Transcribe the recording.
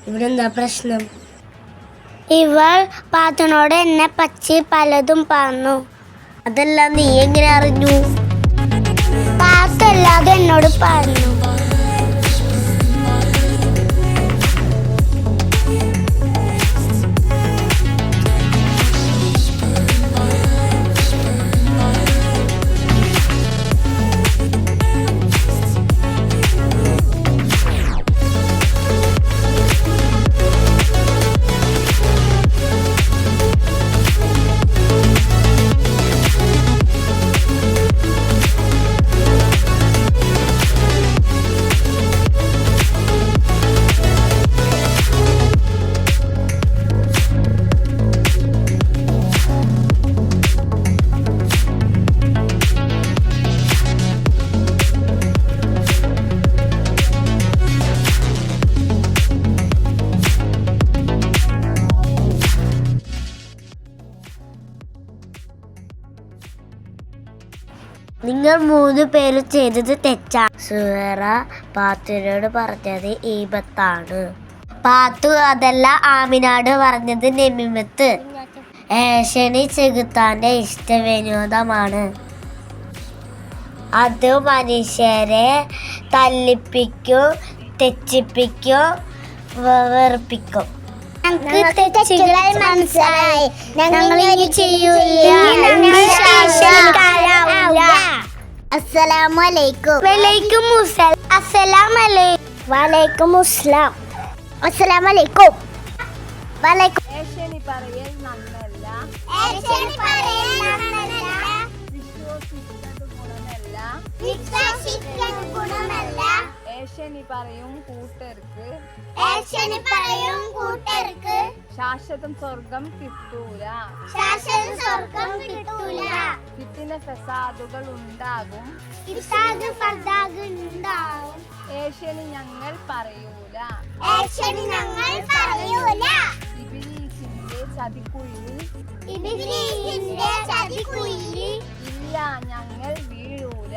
ഇവിടെ എന്താ പ്രശ്നം? ഇവൾ പാത്തുനോട് എന്നെ പറ്റി പലതും പറഞ്ഞു. അതെല്ലാം നീ എങ്ങനെ അറിഞ്ഞു? പാത്തല്ലാതെ എന്നോട് പറഞ്ഞു. നിങ്ങൾ 3 പേരും ചെയ്തത് തെറ്റാണ്. സുഹറ പാത്തുവിനോട് പറഞ്ഞത് ഈബത്താണ്. പാത്തു അതല്ല ആമിനോട് പറഞ്ഞത് നമീമത്ത്. ഏഷണി ചെകുത്താന്റെ ഇഷ്ടവിനോദമാണ്. അത് മനുഷ്യരെ തല്ലിപ്പിക്കും, തെറ്റിപ്പിക്കും, വെറുപ്പിക്കും. മനസ്സിലായി. ഞങ്ങൾ ഇനി ചെയ്യൂല. അസ്സലാമു അലൈക്കും. വലൈക്കും മുസ്സലാം. അസ്സലാമു അലൈക്കും. വലൈക്കും മുസ്സലാം. അസ്സലാമു അലൈക്കും. വലൈക്കും. ഏഷണി പറയൽ നന്നല്ല, വിശ്വസിക്കുന്നത് ഗുണമല്ല. ഏഷണി പറയും കൂട്ടർക്ക് ശാശ്വതം സ്വർഗം കിട്ടൂല. ഫിത്തിന ഫസാദുകൾ ഉണ്ടാകും. ഏഷണി ഞങ്ങൾ പറയൂല. ഇബ്ലീസിന്റെ ചതിക്കുഴിയിൽ ഇല്ല ഞങ്ങൾ വീഴൂല.